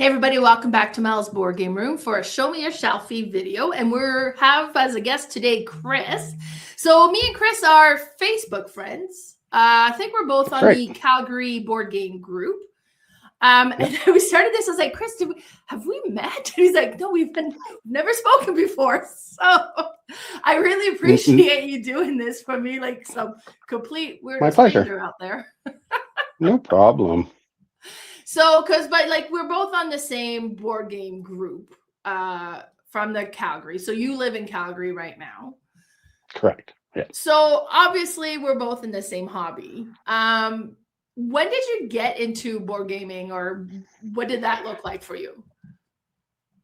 Hey everybody, welcome back to Mel's Board Game Room for a Show Me Your Shelfie video. And we have as a guest today, Chris. So me and Chris are Facebook friends. I think we're both That's on right. the Calgary board game group. And we started this, I was like, Chris, have we met? And he's like, no, we've never spoken before. So I really appreciate you doing this for me, like some complete weird My stranger pleasure. out there. No problem. So, but like we're both on the same board game group from the Calgary. So you live in Calgary right now. Correct. Yeah. So obviously we're both in the same hobby. When did you get into board gaming, or what did that look like for you?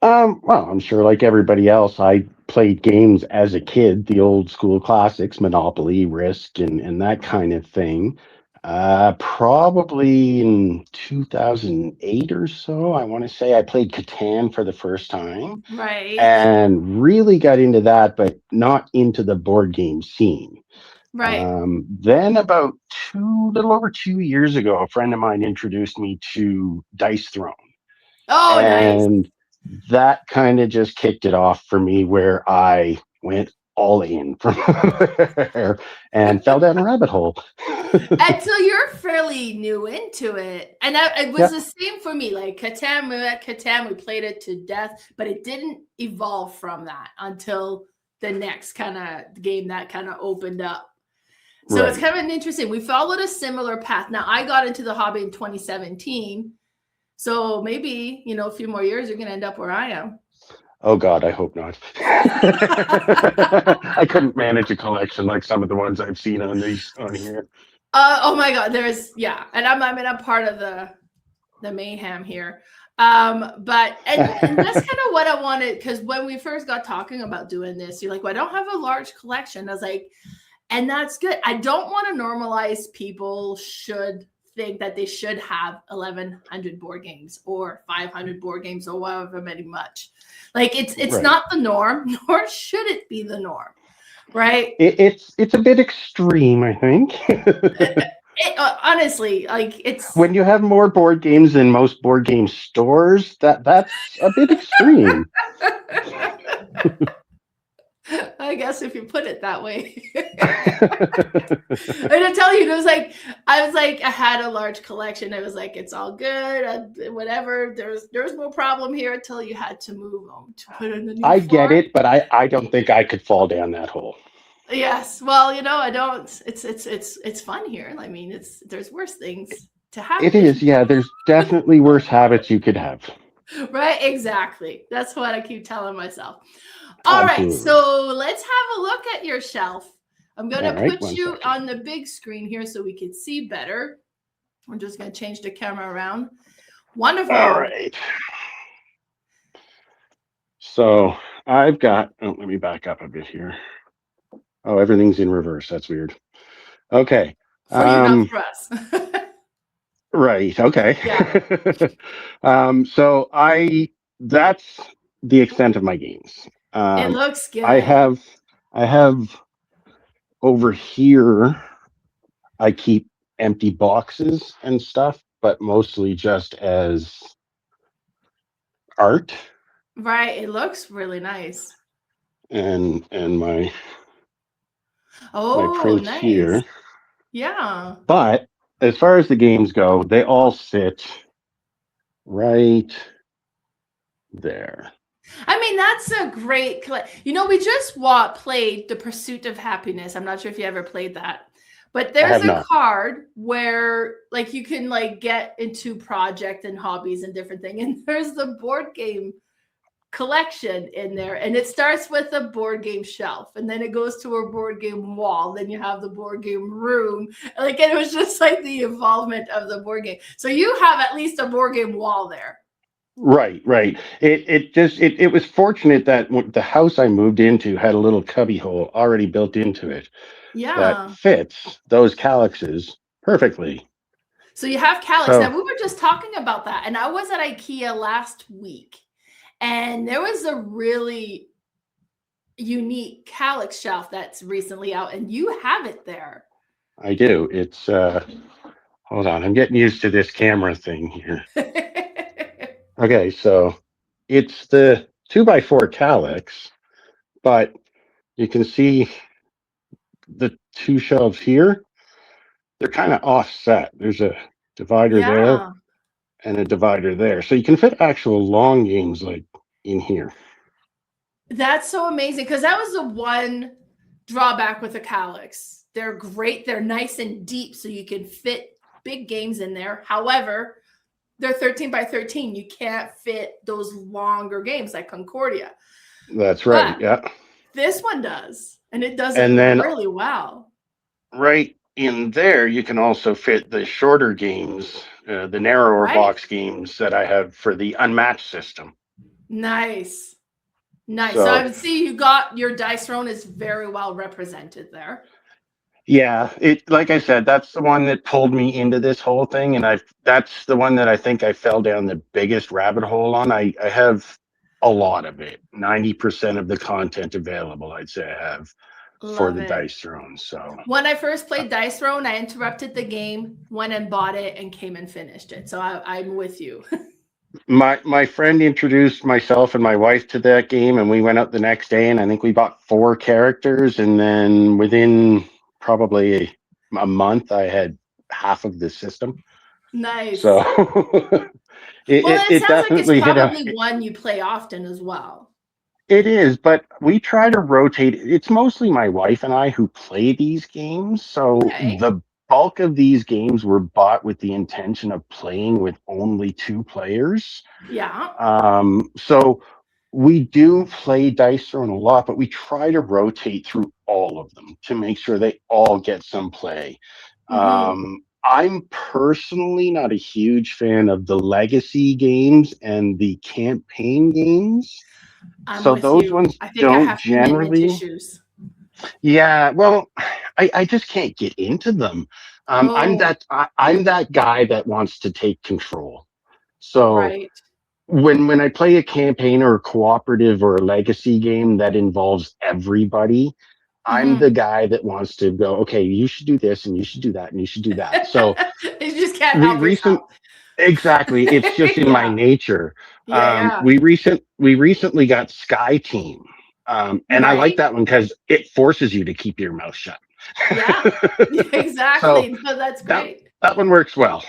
Well, I'm sure like everybody else, I played games as a kid, the old school classics, Monopoly, Risk, and that kind of thing. Probably in 2008 or so, I want to say I played Catan for the first time Right. and really got into that, but not into the board game scene. Right. Then about little over 2 years ago, a friend of mine introduced me to Dice Throne. Oh, nice. And that kind of just kicked it off for me, where I went all in from there and fell down a rabbit hole. And so you're fairly new into it. And it was Yeah, the same for me. Like Catan, we played it to death, but it didn't evolve from that until the next kind of game that kind of opened up. So it's right. kind of interesting. We followed a similar path. Now, I got into the hobby in 2017. So maybe, a few more years, you're going to end up where I am. Oh God, I hope not. I couldn't manage a collection like some of the ones I've seen on here. Oh my God, and I'm part of the mayhem here. But that's kind of what I wanted, because when we first got talking about doing this, you're like, well, I don't have a large collection. I was like, and that's good. I don't want to normalize people should think that they should have 1,100 board games or 500 board games or however many much. Like it's Right. not the norm, nor should it be the norm, right? It's a bit extreme, I think. Honestly, like it's When you have more board games than most board game stores, that's a bit extreme. I guess if you put it that way. And I tell you, I had a large collection. I was like, it's all good, whatever. There's no problem here until you had to move them to put in the new I floor. get it, but I don't think I could fall down that hole. Yes, well, I don't. It's fun here. I mean, there's worse things to happen. It is, yeah. There's definitely worse habits you could have. Right, exactly. That's what I keep telling myself. All Absolutely. right, so let's have a look at your shelf. I'm going to put you second. on the big screen here so we can see better. I'm just going to change the camera around. Wonderful. All right. So I've got, let me back up a bit here. Oh, everything's in reverse. That's weird. Okay. For you, not for us. Right. Okay. Yeah. So that's the extent of my games. It looks good. I have over here, I keep empty boxes and stuff, but mostly just as art. Right. It looks really nice. And my prints nice. here. Yeah. But as far as the games go, they all sit right there. I mean, that's a great. We just played The Pursuit of Happiness. I'm not sure if you ever played that, but there's a card where you can get into project and hobbies and different things, and there's the board game collection in there, and it starts with a board game shelf, and then it goes to a board game wall, then you have the board game room, and it was just the involvement of the board game. So you have at least a board game wall there. Right. It was fortunate that the house I moved into had a little cubby hole already built into it. Yeah. That fits those Kallaxes perfectly. So you have Kallax. Now, we were just talking about that, and I was at Ikea last week, and there was a really unique Kallax shelf that's recently out, and you have it there. I do. It's hold on, I'm getting used to this camera thing here. Okay, so it's the 2x4 Kallax, but you can see the two shelves here, they're kind of offset. There's a divider there Yeah. and a divider there. So you can fit actual long games like in here. That's so amazing because that was the one drawback with the Kallax. They're great. They're nice and deep, so you can fit big games in there. However, they're 13 by 13. You can't fit those longer games like Concordia. That's right. But Yeah. this one does, and it does it And then really well. right in there, you can also fit the shorter games, the narrower Right? box games that I have for the unmatched system. Nice. Nice. So I So would see you got your dice throne is very well represented there. yeah, it like I said, that's the one that pulled me into this whole thing, and that's the one that I think I fell down the biggest rabbit hole on. I have a lot of it, 90% of the content available. I'd say I have for Love the it. dice throne. So When I first played Dice Throne, I interrupted the game, went and bought it, and came and finished it. So I'm with you. my friend introduced myself and my wife to that game, and we went out the next day, and I think we bought four characters, and then within probably a month, I had half of the system. So Nice. it, Well, it and it it sounds like it's definitely hit a. probably one you play often as well. It is, but we try to rotate. It's mostly my wife and I who play these games. So Okay. the bulk of these games were bought with the intention of playing with only two players. Yeah. So we do play Dice Throne a lot, but we try to rotate through all of them to make sure they all get some play. Mm-hmm. I'm personally not a huge fan of the legacy games and the campaign games. I'm So with those you. ones I think I don't have commitment generally. issues. Yeah, well, I just can't get into them. Oh, I'm that guy that wants to take control. So right. when I play a campaign or a cooperative or a legacy game that involves everybody, I'm Mm-hmm. the guy that wants to go, okay, you should do this and you should do that and you should do that. So You just can't we help yourself. recent exactly, it's just in my Yeah. nature. Yeah. Yeah. We recently got Sky Team. And I like Right. that one because it forces you to keep your mouth shut. Yeah. Yeah, So exactly. No, that's that great. that one works well.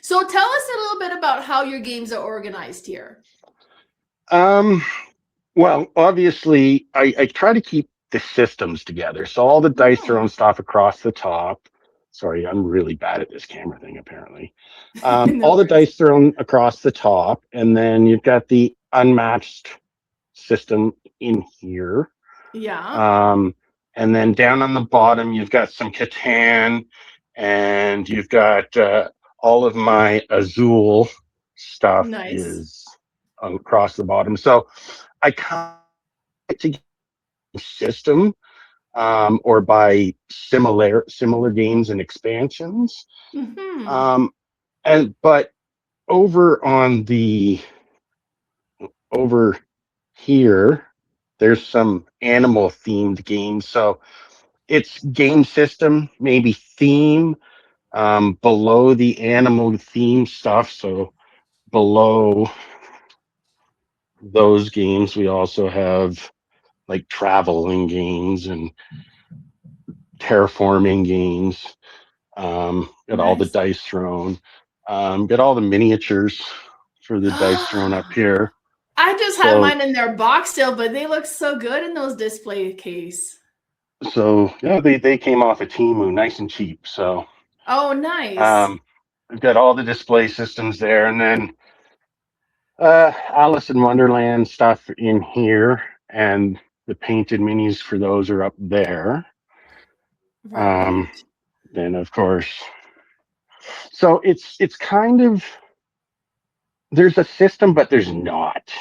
So tell us a little bit about how your games are organized here. Um, Well, obviously, I try to keep the systems together. So all the dice thrown Mm. stuff across the top. Sorry, I'm really bad at this camera thing, apparently. No All the worries. dice thrown across the top. And then you've got the unmatched system in here. Yeah. Um, and then down on the bottom, you've got some Catan and you've got all of my Azul stuff Nice. is across the bottom. So I kind of to system or by similar games and expansions. Hmm. Um, and but over on the over here, there's some animal themed games. So it's game system, maybe theme below the animal theme stuff. So below those games, we also have like traveling games and terraforming games. Got all the Nice. dice thrown. Got all the miniatures for the dice thrown up here. I just have So mine in their box still, but they look so good in those display case. yeah, they came off of Temu, nice and cheap. So Oh, nice. um, I've got all the display systems there, and then Alice in Wonderland stuff in here, and the painted minis for those are up there. Um, Right. then of course, so it's kind of there's a system, but there's not.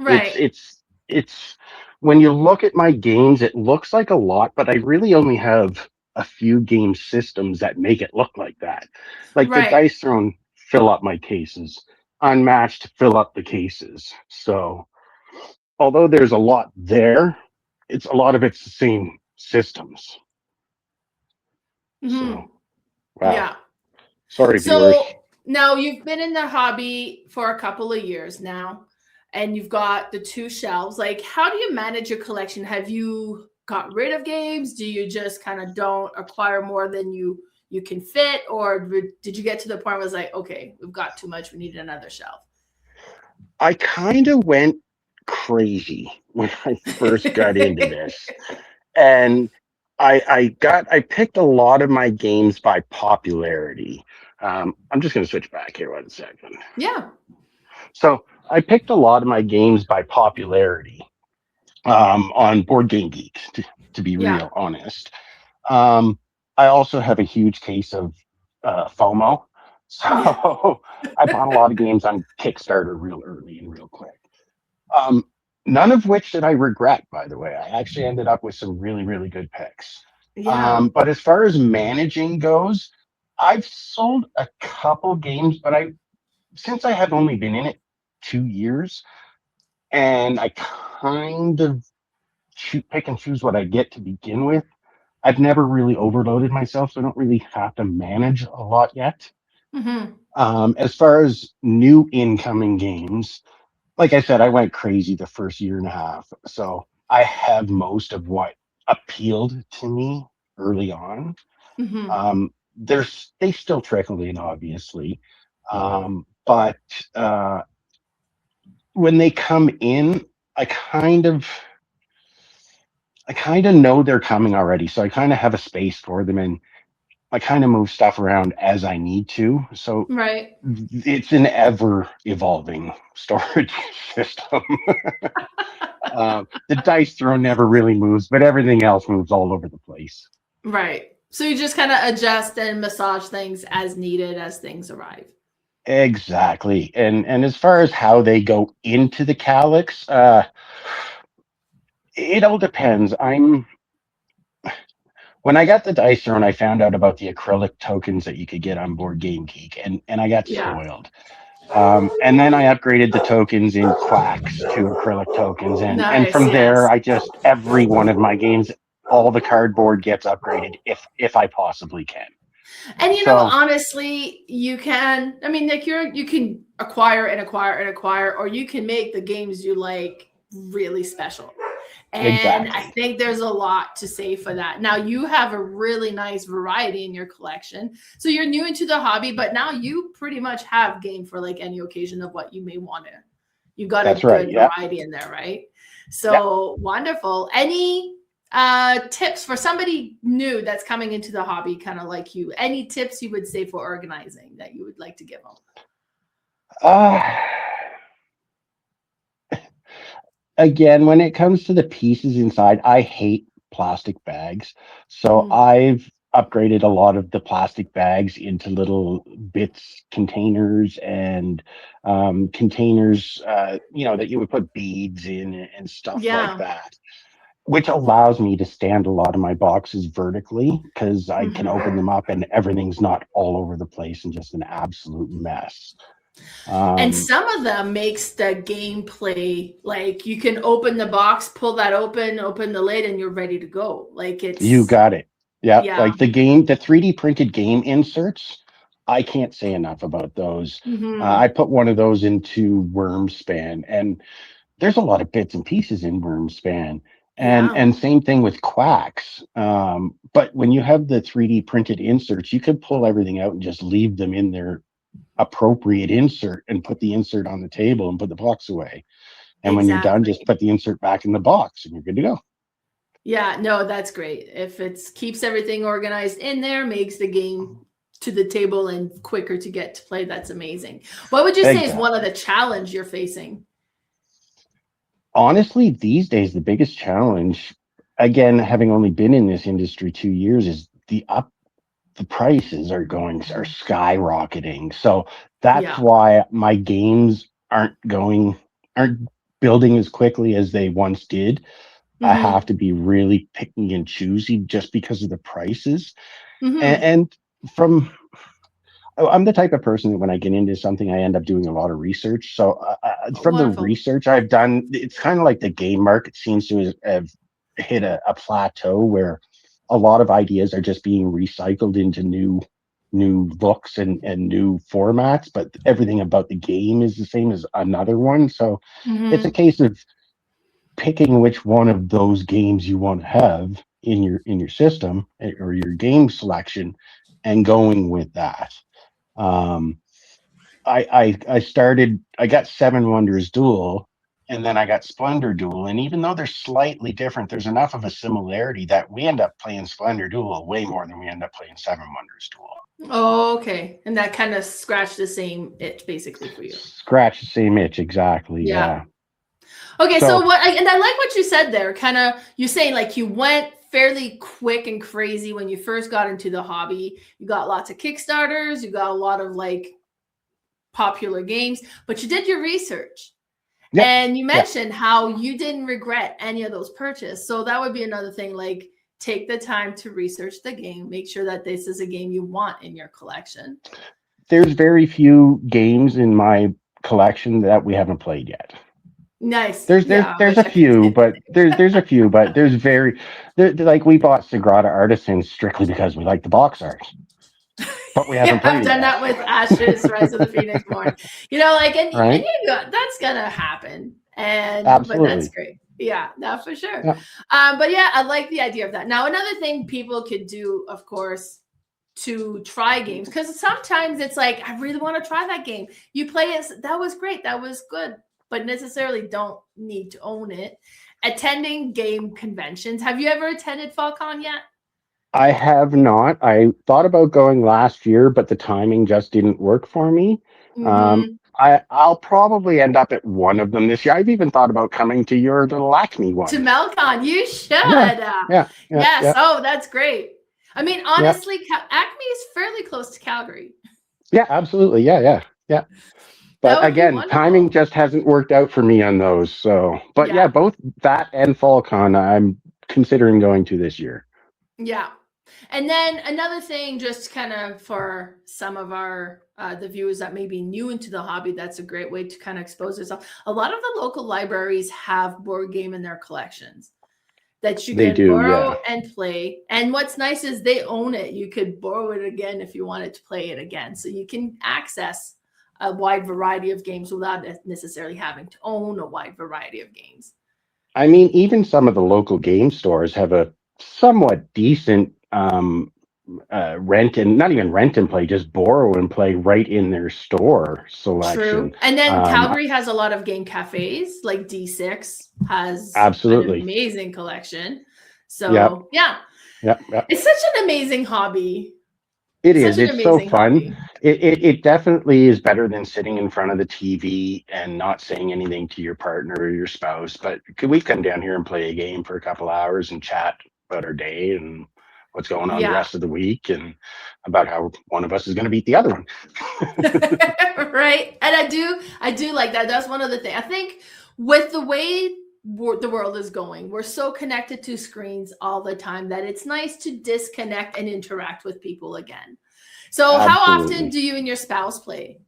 It's Right. it's it's when you look at my games, it looks like a lot, but I really only have a few game systems that make it look like that. Like the Right. dice thrown fill up my cases, unmatched fill up the cases. So although there's a lot there, it's a lot of it's the same systems. So Hmm. wow. Yeah. Sorry, viewers. So Now, you've been in the hobby for a couple of years now, and you've got the 2 shelves. Like, how do you manage your collection? Have you got rid of games? Do you just kinda don't acquire more than you can fit? Or did you get to the point where it was like, "Okay, we've got too much, we need another shelf?" I kind of went crazy when I first got into this. And I picked a lot of my games by popularity. I'm just going to switch back here 1 second. Yeah. So I picked a lot of my games by popularity on Board Game Geek, to be Yeah. real honest. Um, I also have a huge case of FOMO. Yeah. So I bought a lot of games on Kickstarter real early and real quick. Um, None of which did I regret, by the way. I actually ended up with some really, really good picks. Yeah. But as far as managing goes, I've sold a couple games, but since I have only been in it 2 years, and I kind of pick and choose what I get to begin with. I've never really overloaded myself, so I don't really have to manage a lot yet. Mhm. As far as new incoming games, like I said, I went crazy the first year and a half. So I have most of what appealed to me early on. Mhm. They still trickle in, obviously. But when they come in, I kind of I kind of know they're coming already. So I kind of have a space for them and I kind of move stuff around as I need to. So Right. it's an ever evolving storage system. The dice throw never really moves, but everything else moves all over the place. Right. So you just kinda adjust and massage things as needed as things arrive. Exactly. And as far as how they go into the Kallax, it all depends. I'm When I got the dice thrown, I found out about the acrylic tokens that you could get on Board Game Geek, and I got Yeah. spoiled. And then I upgraded the tokens in Quacks to acrylic tokens, and Nice, from there, yes. I just every one of my games, all the cardboard gets upgraded if I possibly can. And So honestly, you can. I mean, like you can acquire and acquire and acquire, or you can make the games you like really special. And I exactly, think there's a lot to say for that. Now you have a really nice variety in your collection. So you're new into the hobby, but now you pretty much have game for like any occasion of what you may want to. You got a that's right. good Yeah, variety in there, right? yeah. So wonderful. Any tips for somebody new that's coming into the hobby, kind of like you? Any tips you would say for organizing that you would like to give them? Uh, Again, when it comes to the pieces inside, I hate plastic bags. So Mm, I've upgraded a lot of the plastic bags into little bits containers and containers, that you would put beads in and stuff like yeah. that, which allows me to stand a lot of my boxes vertically because I can open Mhm. them up and everything's not all over the place and just an absolute mess. And Um, some of them makes the gameplay like you can open the box, pull that open the lid, and you're ready to go. Like You it's got it. Yeah, yeah. like the 3D printed game inserts. I can't say enough about those. I Hmm. put one of those into Wormspan, and there's a lot of bits and pieces in Wormspan, and Yeah. same thing with Quacks. But when you have the 3D printed inserts, you can pull everything out and just leave them in their appropriate insert and put the insert on the table and put the box away. And when you're done, just Exactly. put the insert back in the box, and you're good to go. Yeah, no, that's great. If it's keeps everything organized in there, makes the game to the table and quicker to get to play, that's amazing. What would you say is one of Exactly. the challenge you're facing? Honestly, these days, the biggest challenge, again, having only been in this industry 2 years, is the prices are Mhm. skyrocketing. So that's Yeah. why my games aren't building as quickly as they once did. I have Mhm. to be really picky and choosy just because of the prices. Mhm. And from I'm the type of person that when I get into something, I end up doing a lot of research. So Oh, from the wonderful. research I've done, it's kind of like the game market seems to have hit a plateau where a lot of ideas are just being recycled into new. new looks and new formats, but everything about the game is the same as another one. So it's a Hmm. case of picking which one of those games you want to have in your system or your game selection and going with that. Um, I got Seven Wonders Duel, and then I got Splendor Duel, and even though they're slightly different, there's enough of a similarity that we end up playing Splendor Duel way more than we end up playing Seven Wonders Duel. Oh, okay. And that kind of scratched the same itch basically for you. Scratch the same itch, exactly. Yeah. Yeah. Okay, so So and I like what you said there. Kind of, you saying like you went fairly quick and crazy when you first got into the hobby. You got lots of Kickstarters, you got a lot of like popular games, but you did your research. yep, And you yeah. mentioned how you didn't regret any of those purchases. So that would be another thing, like take the time to research the game, make sure that this is a game you want in your collection. There's very few games in my collection that we haven't played yet. Nice. There's there's Yeah, I there's wish a I could few, say the but there's a few, but there's very like we bought Sagrada Artisans strictly because we like the box art, but we haven't Yeah, played I've it done yet, that with Ashes, Rise of the Phoenix Born. Like, and right? you go, that's gonna happen, but that's Absolutely. great. Yeah, no, for sure. Yeah. But yeah, I like the idea of that. Now, another thing people could do, of course, to try games, because sometimes it's like I really want to try that game. You play it, that was great, that was good, but necessarily don't need to own it. Attending game conventions. Have you ever attended Falcon yet? I have not. I thought about going last year, but the timing just didn't work for me. Mm-hmm. I'll probably end up at one of them this year. I've even thought about coming to your little Acme To one. Melcon, you should. Yeah, yeah, yeah, Yes. yeah, Oh, that's great. I mean, yeah, honestly, Acme is fairly close to Calgary. yeah. Absolutely. Yeah, yeah, yeah. But That would be again, timing wonderful. just hasn't worked out for me on those. So, but yeah, Yeah. both that and FallCon, I'm considering going to this year. Yeah. And then another thing, just kind of for some of our the viewers that may be new into the hobby, that's a great way to kind of expose yourself. A lot of the local libraries have board game in their collections that you They can do, yeah. borrow and play. And what's nice is they own it. You could borrow it again if you wanted to play it again. So you can access a wide variety of games without necessarily having to own a wide variety of games. I mean, even some of the local game stores have a somewhat decent rent and not even rent and play, just borrow and play right in their store selection. True. And then Um, Calgary has a lot of game cafes, like D6 has an absolutely. amazing collection. Yep. So, yeah, Yep. Yep. it's such an amazing hobby. It Such is. an It's so amazing fun. hobby. It definitely is better than sitting in front of the TV and not saying anything to your partner or your spouse. But could we come down here and play a game for a couple hours and chat about our day and what's going on the Yeah. rest of the week and about how one of us is going to beat the other one? Right. And I do like that. That's one of the things. I think with the way the world is going, we're so connected to screens all the time that it's nice to disconnect and interact with people again. So, how often Absolutely. do you and your spouse play?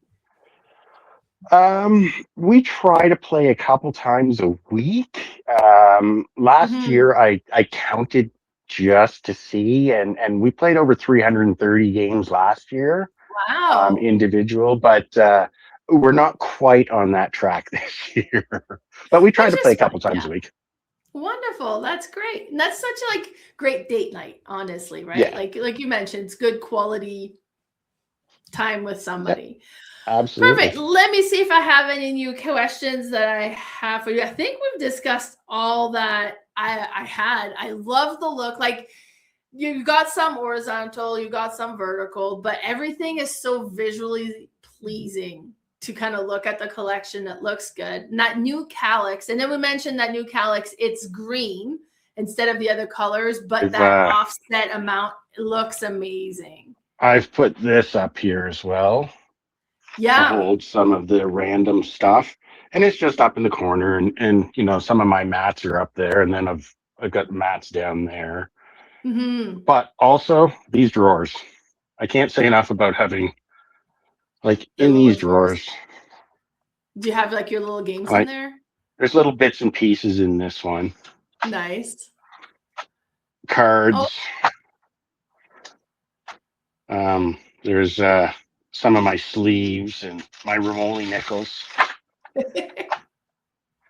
We try to play a couple times a week. Last Hmm. year I counted just to see and we played over 330 games last year, Wow. individual, but we're not quite on that track this year. But we try Which to play is a couple fun. times Yeah. a week. Wonderful. That's great. And that's such a like great date night, honestly, right? Yeah, Like you mentioned, it's good quality time with yeah, somebody. absolutely. Perfect. Let me see if I have any new questions that I have for you. I think we've discussed all that I had. I love the look. Like you got some horizontal, you got some vertical, but everything is so visually pleasing to kind of look at the collection. It looks good. And that new Kallax, and then we mentioned that new Kallax, it's green instead of the other colors, but I've that uh, offset amount looks amazing. I've put this up here as well to Yeah. hold some of the random stuff. And it's just up in the corner and some of my mats are up there and then I've got mats down there. Hmm. But also these drawers. I can't say enough about having like The in little these drawers. drawers, Do you have like your little games in like there? there's little bits and pieces in this one. Nice. Oh, Cards, There's some of my sleeves and my Romoli nickels.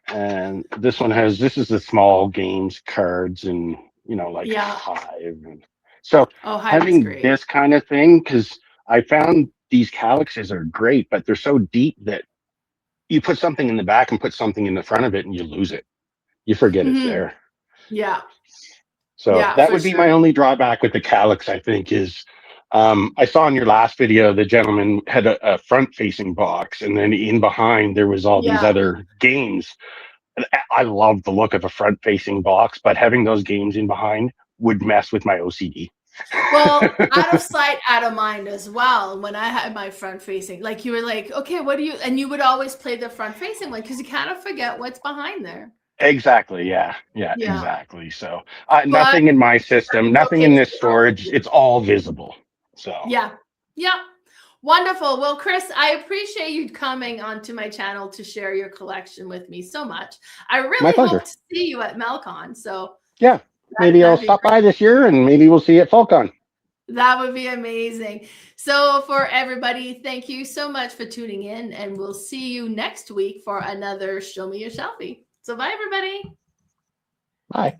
And this one has, this is the small games cards and, you know, like Yeah. Hive. And so Oh, Hive is having great. this kind of thing, because I found these Kallaxes are great, but they're so deep that you put something in the back and put something in the front of it and you lose it. You forget it's Mhm. there. Yeah. So Yeah, that for would be my sure. only drawback with the Kallax, I think, is I saw in your last video the gentleman had a front facing box, and then in behind there was all these Yeah. other games. And I love the look of a front facing box, but having those games in behind would mess with my OCD. Well, out of sight, out of mind as well. When I had my front facing, like you were like, okay, what do you, and you would always play the front facing one because you kind of forget what's behind there. Exactly. Yeah. Yeah. Yeah. Exactly. So But nothing in my system, nothing in showcase this the knowledge. storage. It's all visible. So Yeah. Yeah. Wonderful. Well, Chris, I appreciate you coming onto my channel to share your collection with me so much. I my really hope pleasure. to see you at Melcon. So Yeah. Maybe I'll that'd be stop by this year and maybe we'll see you at Falcon. that would be amazing. So for everybody, thank you so much for tuning in, and we'll see you next week for another Show Me Your Shelfie. So bye, everybody. Bye.